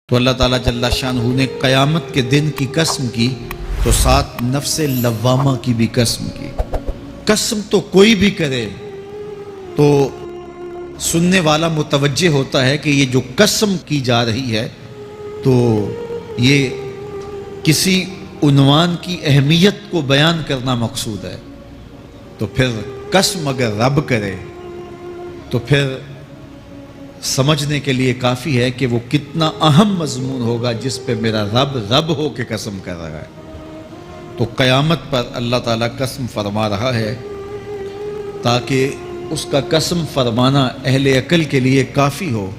تو اللہ تعالیٰ جل شانہ نے قیامت کے دن کی قسم کی تو ساتھ نفس لوامہ کی بھی قسم کی۔ قسم تو کوئی بھی کرے تو سننے والا متوجہ ہوتا ہے کہ یہ جو قسم کی جا رہی ہے تو یہ کسی عنوان کی اہمیت کو بیان کرنا مقصود ہے، تو پھر قسم اگر رب کرے تو پھر سمجھنے کے لیے کافی ہے کہ وہ کتنا اہم مضمون ہوگا جس پہ میرا رب ہو کے قسم کر رہا ہے۔ تو قیامت پر اللہ تعالیٰ قسم فرما رہا ہے تاکہ اس کا قسم فرمانا اہل عقل کے لیے کافی ہو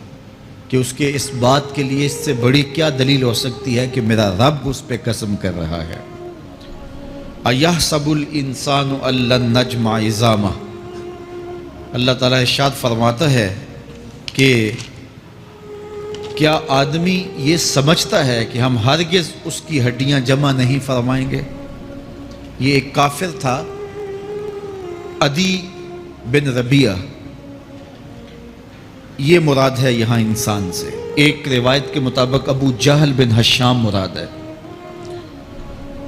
کہ اس کے اس بات کے لیے اس سے بڑی کیا دلیل ہو سکتی ہے کہ میرا رب اس پہ قسم کر رہا ہے۔ اَيَحْسَبُ الْإِنسَانُ أَن لَّن نَّجْمَعَ عِظَامَهُ، اللہ تعالیٰ ارشاد فرماتا ہے کہ کیا آدمی یہ سمجھتا ہے کہ ہم ہرگز اس کی ہڈیاں جمع نہیں فرمائیں گے؟ یہ ایک کافر تھا عدی بن ربیعہ، یہ مراد ہے یہاں انسان سے۔ ایک روایت کے مطابق ابو جہل بن ہشام مراد ہے۔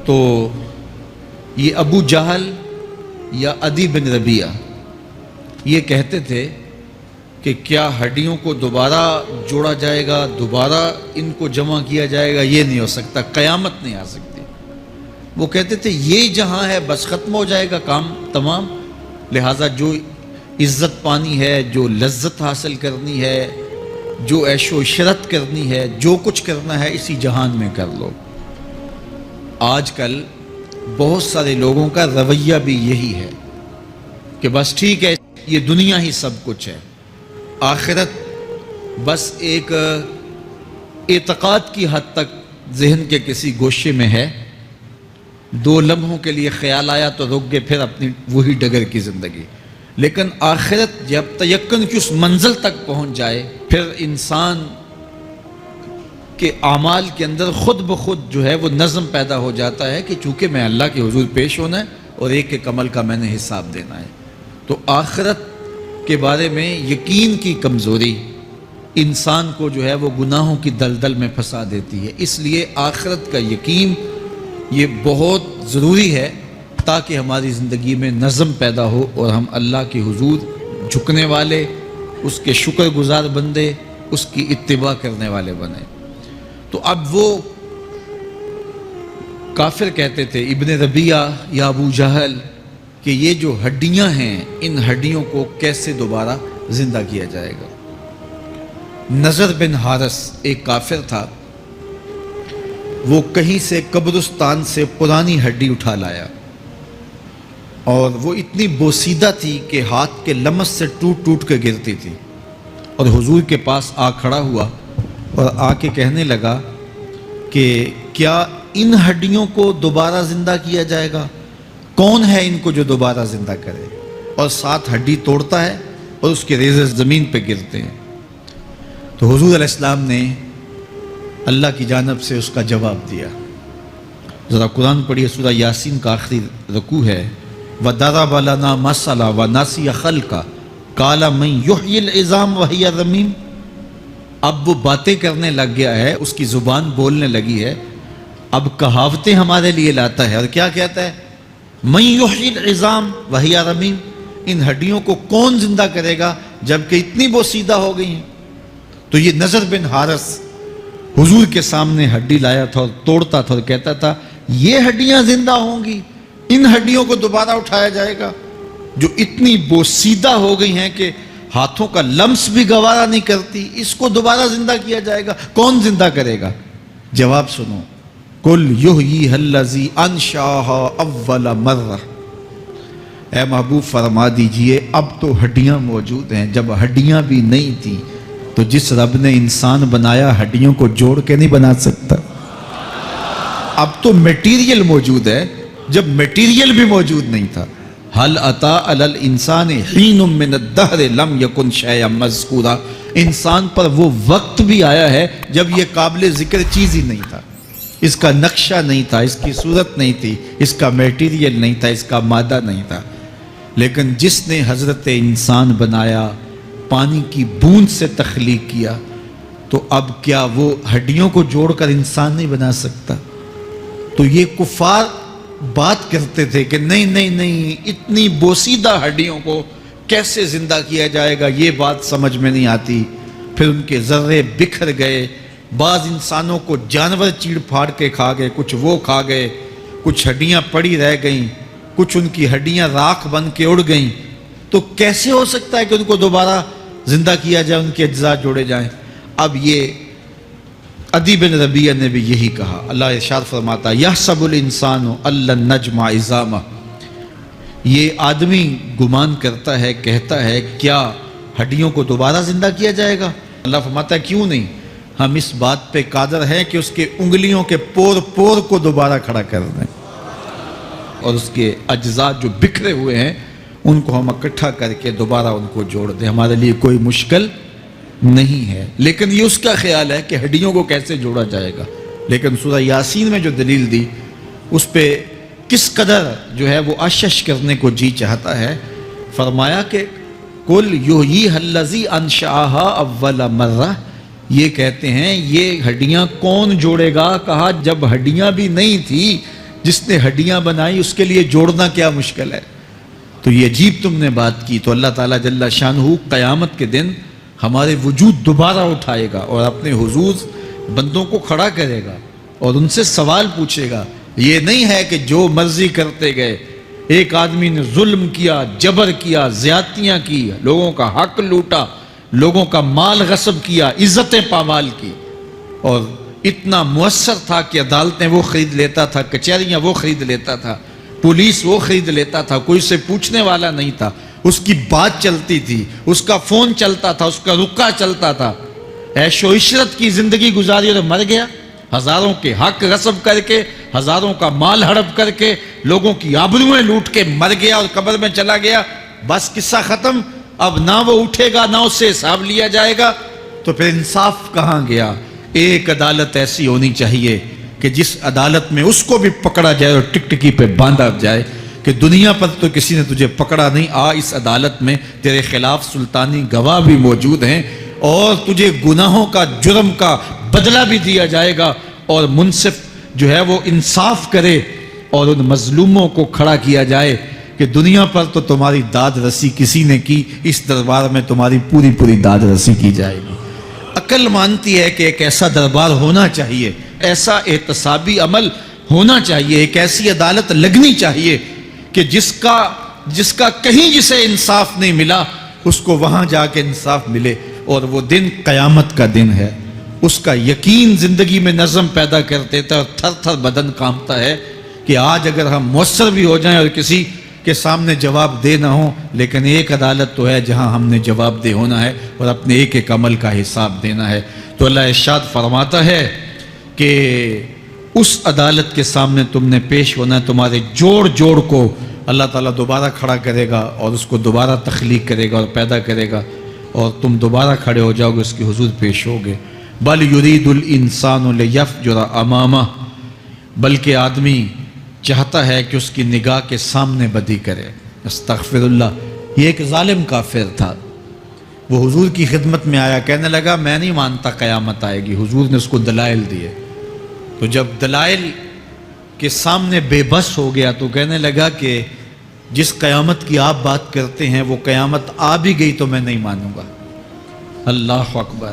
تو یہ ابو جہل یا عدی بن ربیعہ یہ کہتے تھے کہ کیا ہڈیوں کو دوبارہ جوڑا جائے گا، دوبارہ ان کو جمع کیا جائے گا؟ یہ نہیں ہو سکتا، قیامت نہیں آ سکتی۔ وہ کہتے تھے یہ جہاں ہے بس ختم ہو جائے گا کام تمام، لہٰذا جو عزت پانی ہے، جو لذت حاصل کرنی ہے، جو عیش و عشرت کرنی ہے، جو کچھ کرنا ہے اسی جہان میں کر لو۔ آج کل بہت سارے لوگوں کا رویہ بھی یہی ہے کہ بس ٹھیک ہے یہ دنیا ہی سب کچھ ہے، آخرت بس ایک اعتقاد کی حد تک ذہن کے کسی گوشے میں ہے، 2 لمحوں کے لیے خیال آیا تو رک گئے، پھر اپنی وہی ڈگر کی زندگی۔ لیکن آخرت جب تیقن کی اس منزل تک پہنچ جائے پھر انسان کے اعمال کے اندر خود بخود جو ہے وہ نظم پیدا ہو جاتا ہے کہ چونکہ میں اللہ کے حضور پیش ہونا ہے اور ایک ایک عمل کا میں نے حساب دینا ہے۔ تو آخرت کے بارے میں یقین کی کمزوری انسان کو جو ہے وہ گناہوں کی دلدل میں پھنسا دیتی ہے۔ اس لیے آخرت کا یقین یہ بہت ضروری ہے تاکہ ہماری زندگی میں نظم پیدا ہو اور ہم اللہ کے حضور جھکنے والے، اس کے شکر گزار بندے، اس کی اتباع کرنے والے بنیں۔ تو اب وہ کافر کہتے تھے ابن ربیعہ یا ابو جہل کہ یہ جو ہڈیاں ہیں ان ہڈیوں کو کیسے دوبارہ زندہ کیا جائے گا۔ نضر بن حارث ایک کافر تھا، وہ کہیں سے قبرستان سے پرانی ہڈی اٹھا لایا اور وہ اتنی بوسیدہ تھی کہ ہاتھ کے لمس سے ٹوٹ ٹوٹ کے گرتی تھی، اور حضور کے پاس آ کھڑا ہوا اور آ کے کہنے لگا کہ کیا ان ہڈیوں کو دوبارہ زندہ کیا جائے گا؟ کون ہے ان کو جو دوبارہ زندہ کرے؟ اور ساتھ ہڈی توڑتا ہے اور اس کے ریزے زمین پہ گرتے ہیں۔ تو حضور علیہ السلام نے اللہ کی جانب سے اس کا جواب دیا۔ ذرا قرآن پڑھیے، سورہ یاسین کا آخری رکوع ہے، وَضَرَبَ لَنَا مَثَلًا وَنَسِیَ خَلْقَهُ قَالَ مَن يُحْیِی الْعِظَامَ وَهِیَ رَمِیمٌ۔ اب وہ باتیں کرنے لگ گیا ہے، اس کی زبان بولنے لگی ہے، اب کہاوتیں ہمارے لیے لاتا ہے، اور کیا کہتا ہے؟ مَن يُحْیِی الْعِظَامَ وَهِیَ رَمِیمٌ، ان ہڈیوں کو کون زندہ کرے گا جبکہ اتنی بوسیدہ ہو گئی ہیں۔ تو یہ نضر بن حارث حضور کے سامنے ہڈی لایا تھا اور توڑتا تھا اور کہتا تھا یہ ہڈیاں زندہ ہوں گی، ان ہڈیوں کو دوبارہ اٹھایا جائے گا جو اتنی بوسیدہ ہو گئی ہیں کہ ہاتھوں کا لمس بھی گوارا نہیں کرتی، اس کو دوبارہ زندہ کیا جائے گا، کون زندہ کرے گا؟ جواب سنو، قُلْ يُحْيِيهَا الَّذِي أَنشَأَهَا أَوَّلَ مَرَّةٍ، اے محبوب فرما دیجئے اب تو ہڈیاں موجود ہیں، جب ہڈیاں بھی نہیں تھیں تو جس رب نے انسان بنایا ہڈیوں کو جوڑ کے نہیں بنا سکتا۔ اب تو میٹیریل موجود ہے، جب میٹیریل بھی موجود نہیں تھا۔ هَلْ أَتَىٰ عَلَى الْإِنسَانِ حِینٌ مِّنَ الدَّهْرِ لَمْ يَکُنْ شَیْئًا مَّذْکُورًا، انسان پر وہ وقت بھی آیا ہے جب یہ قابل ذکر چیز ہی نہیں تھا، اس کا نقشہ نہیں تھا، اس کی صورت نہیں تھی، اس کا میٹیریل نہیں تھا، اس کا مادہ نہیں تھا، لیکن جس نے حضرت انسان بنایا، پانی کی بوند سے تخلیق کیا، تو اب کیا وہ ہڈیوں کو جوڑ کر انسان نہیں بنا سکتا؟ تو یہ کفار بات کرتے تھے کہ نہیں اتنی بوسیدہ ہڈیوں کو کیسے زندہ کیا جائے گا، یہ بات سمجھ میں نہیں آتی۔ پھر ان کے ذرے بکھر گئے، بعض انسانوں کو جانور چیڑ پھاڑ کے کھا گئے، کچھ وہ کھا گئے، کچھ ہڈیاں پڑی رہ گئیں، کچھ ان کی ہڈیاں راکھ بن کے اڑ گئیں۔ تو کیسے ہو سکتا ہے کہ ان کو دوبارہ زندہ کیا جائے، ان کے اجزاء جوڑے جائیں؟ اب یہ عدی بن ربیعہ نے بھی یہی کہا۔ اللہ ارشاد فرماتا یحسب الانسان ان نجمع عظامہ، یہ آدمی گمان کرتا ہے، کہتا ہے کیا ہڈیوں کو دوبارہ زندہ کیا جائے گا؟ اللہ فرماتا ہے کیوں نہیں، ہم اس بات پہ قادر ہیں کہ اس کے انگلیوں کے پور پور کو دوبارہ کھڑا کر دیں، اور اس کے اجزاء جو بکھرے ہوئے ہیں ان کو ہم اکٹھا کر کے دوبارہ ان کو جوڑ دیں، ہمارے لیے کوئی مشکل نہیں ہے۔ لیکن یہ اس کا خیال ہے کہ ہڈیوں کو کیسے جوڑا جائے گا۔ لیکن سورہ یاسین میں جو دلیل دی اس پہ کس قدر جو ہے وہ اشش کرنے کو جی چاہتا ہے۔ فرمایا کہ قل یحییھا الذی انشأھا اول مرہ، یہ کہتے ہیں یہ ہڈیاں کون جوڑے گا؟ کہا جب ہڈیاں بھی نہیں تھی، جس نے ہڈیاں بنائی اس کے لیے جوڑنا کیا مشکل ہے؟ تو یہ عجیب تم نے بات کی۔ تو اللہ تعالیٰ جل شانہ قیامت کے دن ہمارے وجود دوبارہ اٹھائے گا اور اپنے حضور بندوں کو کھڑا کرے گا اور ان سے سوال پوچھے گا۔ یہ نہیں ہے کہ جو مرضی کرتے گئے، ایک آدمی نے ظلم کیا، جبر کیا، زیادتیاں کی، لوگوں کا حق لوٹا، لوگوں کا مال غصب کیا، عزتیں پامال کی، اور اتنا مؤثر تھا کہ عدالتیں وہ خرید لیتا تھا، کچہریاں وہ خرید لیتا تھا، پولیس وہ خرید لیتا تھا، کوئی سے پوچھنے والا نہیں تھا، اس کی بات چلتی تھی، اس کا فون چلتا تھا، اس کا رکا چلتا تھا، عیش و عشرت کی زندگی گزاری اور مر گیا، ہزاروں کے حق غصب کر کے، ہزاروں کا مال ہڑپ کر کے، لوگوں کی آبروئیں لوٹ کے مر گیا اور قبر میں چلا گیا، بس قصہ ختم۔ اب نہ وہ اٹھے گا، نہ اس سے حساب لیا جائے گا، تو پھر انصاف کہاں گیا؟ ایک عدالت ایسی ہونی چاہیے کہ جس عدالت میں اس کو بھی پکڑا جائے اور ٹکٹکی پہ باندھا جائے کہ دنیا پر تو کسی نے تجھے پکڑا نہیں، آ اس عدالت میں تیرے خلاف سلطانی گواہ بھی موجود ہیں اور تجھے گناہوں کا، جرم کا بدلہ بھی دیا جائے گا، اور منصف جو ہے وہ انصاف کرے اور ان مظلوموں کو کھڑا کیا جائے کہ دنیا پر تو تمہاری داد رسی کسی نے کی، اس دربار میں تمہاری پوری پوری داد رسی کی جائے گی۔ عقل مانتی ہے کہ ایک ایسا دربار ہونا چاہیے، ایسا احتسابی عمل ہونا چاہیے، ایک ایسی عدالت لگنی چاہیے کہ جس کا کہیں جسے انصاف نہیں ملا اس کو وہاں جا کے انصاف ملے، اور وہ دن قیامت کا دن ہے۔ اس کا یقین زندگی میں نظم پیدا کر دیتا ہے اور تھر تھر بدن کانپتا ہے کہ آج اگر ہم مؤثر بھی ہو جائیں اور کسی کے سامنے جواب دے نہ ہو، لیکن ایک عدالت تو ہے جہاں ہم نے جواب دہ ہونا ہے اور اپنے ایک ایک عمل کا حساب دینا ہے۔ تو اللہ ارشاد فرماتا ہے کہ اس عدالت کے سامنے تم نے پیش ہونا ہے، تمہارے جوڑ جوڑ کو اللہ تعالیٰ دوبارہ کھڑا کرے گا اور اس کو دوبارہ تخلیق کرے گا اور پیدا کرے گا، اور تم دوبارہ کھڑے ہو جاؤ گے، اس کے حضور پیش ہوگے۔ بل یرید الانسان لیفجر امامہ، بلکہ آدمی چاہتا ہے کہ اس کی نگاہ کے سامنے بدی کرے۔ استغفر اللہ۔ یہ ایک ظالم کافر تھا، وہ حضور کی خدمت میں آیا، کہنے لگا میں نہیں مانتا قیامت آئے گی۔ حضور نے اس کو دلائل دیے، تو جب دلائل کے سامنے بے بس ہو گیا تو کہنے لگا کہ جس قیامت کی آپ بات کرتے ہیں وہ قیامت آ بھی گئی تو میں نہیں مانوں گا۔ اللہ اکبر۔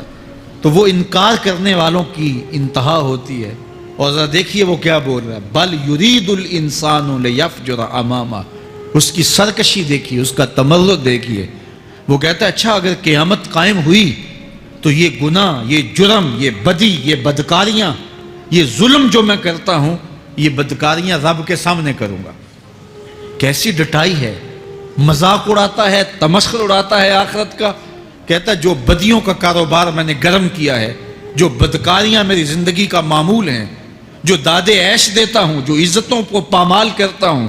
تو وہ انکار کرنے والوں کی انتہا ہوتی ہے، اور ذرا دیکھیے وہ کیا بول رہا ہے، بل یرید الانسان لیفجر امامہ۔ اس کی سرکشی دیکھیے، اس کا تمرد دیکھیے۔ وہ کہتا ہے اچھا اگر قیامت قائم ہوئی تو یہ گناہ، یہ جرم، یہ بدی، یہ بدکاریاں، یہ ظلم جو میں کرتا ہوں، یہ بدکاریاں رب کے سامنے کروں گا۔ کیسی ڈٹائی ہے، مذاق اڑاتا ہے، تمسخر اڑاتا ہے آخرت کا۔ کہتا ہے جو بدیوں کا کاروبار میں نے گرم کیا ہے، جو بدکاریاں میری زندگی کا معمول ہیں، جو دادے عیش دیتا ہوں، جو عزتوں کو پامال کرتا ہوں،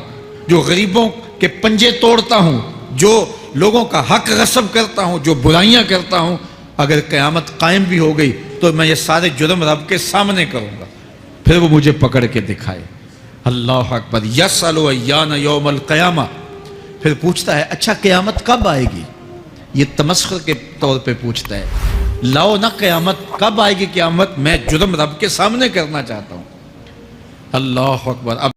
جو غریبوں کے پنجے توڑتا ہوں، جو لوگوں کا حق غصب کرتا ہوں، جو برائیاں کرتا ہوں، اگر قیامت قائم بھی ہو گئی تو میں یہ سارے جرم رب کے سامنے کروں گا، پھر وہ مجھے پکڑ کے دکھائے۔ اللہ اکبر۔ یسأل ایان یوم القیامہ، پھر پوچھتا ہے اچھا قیامت کب آئے گی؟ یہ تمسخر کے طور پہ پوچھتا ہے۔ لاؤ نہ قیامت، کب آئے گی قیامت؟ میں جرم رب کے سامنے کرنا چاہتا ہوں۔ اللہ اکبر۔ اب